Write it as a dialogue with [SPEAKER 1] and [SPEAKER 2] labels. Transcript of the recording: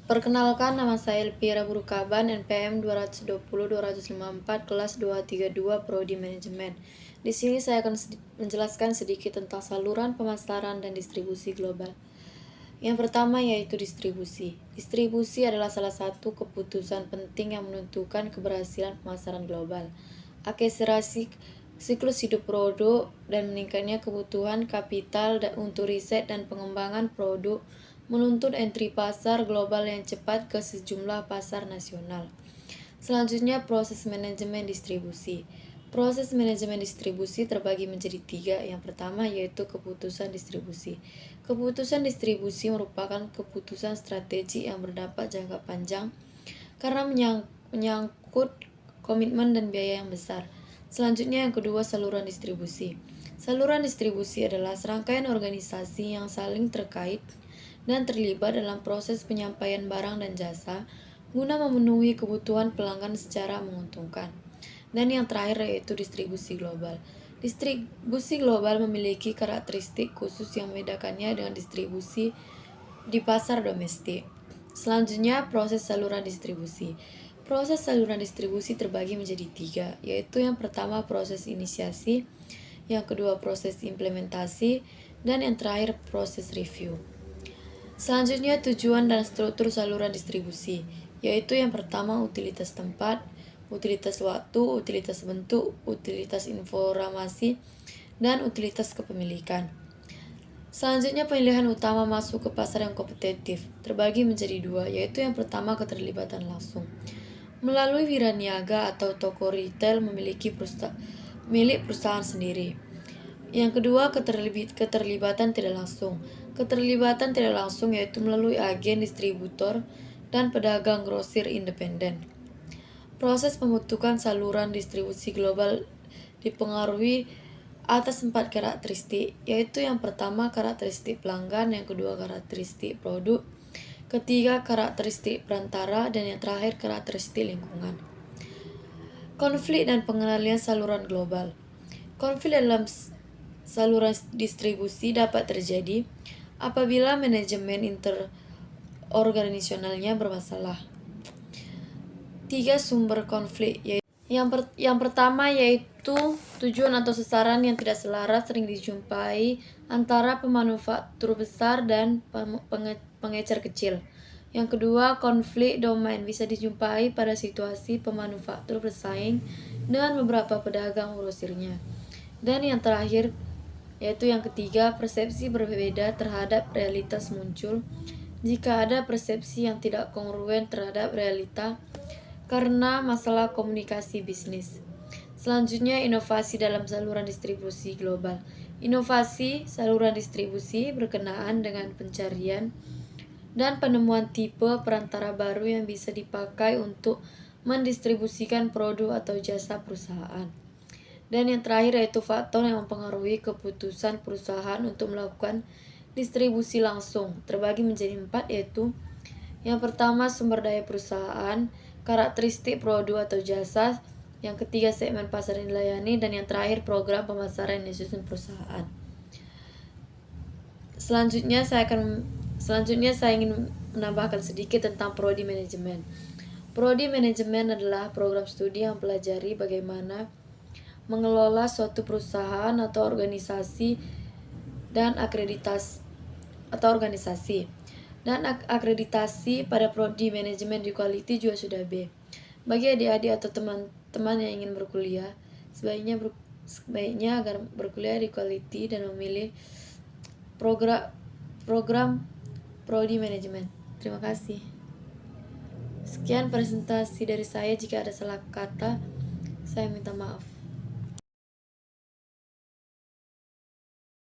[SPEAKER 1] Perkenalkan, nama saya Elvira Burukaban, NPM 220-254, kelas 232, Prodi Manajemen. Di sini saya akan menjelaskan sedikit tentang saluran pemasaran dan distribusi global. Yang pertama yaitu distribusi. Distribusi adalah salah satu keputusan penting yang menentukan keberhasilan pemasaran global. Akselerasi siklus hidup produk dan meningkatnya kebutuhan kapital untuk riset dan pengembangan produk menuntut entry pasar global yang cepat ke sejumlah pasar nasional. Selanjutnya, proses manajemen distribusi. Proses manajemen distribusi terbagi menjadi 3. Yang pertama yaitu keputusan distribusi. Keputusan distribusi merupakan keputusan strategi yang berdampak jangka panjang karena menyangkut komitmen dan biaya yang besar. Selanjutnya yang kedua, saluran distribusi. Saluran distribusi adalah serangkaian organisasi yang saling terkait dan terlibat dalam proses penyampaian barang dan jasa guna memenuhi kebutuhan pelanggan secara menguntungkan. Dan yang terakhir yaitu distribusi global. Distribusi global memiliki karakteristik khusus yang membedakannya dengan distribusi di pasar domestik. Selanjutnya, proses saluran distribusi. Proses saluran distribusi terbagi menjadi 3, yaitu yang pertama proses inisiasi, yang kedua proses implementasi, dan yang terakhir proses review. Selanjutnya, tujuan dan struktur saluran distribusi, yaitu yang pertama utilitas tempat, utilitas waktu, utilitas bentuk, utilitas informasi, dan utilitas kepemilikan. Selanjutnya, pilihan utama masuk ke pasar yang kompetitif terbagi menjadi 2, yaitu yang pertama keterlibatan langsung. Melalui wiraniaga atau toko retail milik perusahaan sendiri. Yang kedua, keterlibatan tidak langsung. Keterlibatan tidak langsung yaitu melalui agen, distributor, dan pedagang grosir independen. Proses pembentukan saluran distribusi global dipengaruhi atas 4 karakteristik, yaitu yang pertama karakteristik pelanggan, yang kedua karakteristik produk, ketiga karakteristik perantara, dan yang terakhir karakteristik lingkungan. Konflik dan pengendalian saluran global. Konflik dalam saluran distribusi dapat terjadi apabila manajemen interorganisasionalnya bermasalah. 3 sumber konflik yaitu yang pertama yaitu tujuan atau sasaran yang tidak selaras sering dijumpai antara pemanufaktur besar dan pengecer kecil. Yang kedua, konflik domain bisa dijumpai pada situasi pemanufaktur bersaing dengan beberapa pedagang grosirnya. Dan yang terakhir yaitu yang ketiga, persepsi berbeda terhadap realitas muncul jika ada persepsi yang tidak kongruen terhadap realita karena masalah komunikasi bisnis. Selanjutnya, inovasi dalam saluran distribusi global. Inovasi saluran distribusi berkenaan dengan pencarian dan penemuan tipe perantara baru yang bisa dipakai untuk mendistribusikan produk atau jasa perusahaan. Dan yang terakhir yaitu faktor yang mempengaruhi keputusan perusahaan untuk melakukan distribusi langsung. Terbagi menjadi 4, yaitu yang pertama sumber daya perusahaan, karakteristik produk atau jasa, yang ketiga segmen pasar yang dilayani, dan yang terakhir program pemasaran yang disusun perusahaan. Selanjutnya saya ingin menambahkan sedikit tentang prodi manajemen. Prodi manajemen adalah program studi yang mempelajari bagaimana mengelola suatu perusahaan atau organisasi dan akreditasi pada prodi manajemen di Quality juga sudah B. Bagi adik-adik atau teman-teman yang ingin berkuliah, sebaiknya agar berkuliah di Quality dan memilih program prodi manajemen. Terima kasih. Sekian presentasi dari saya. Jika ada salah kata, saya minta maaf.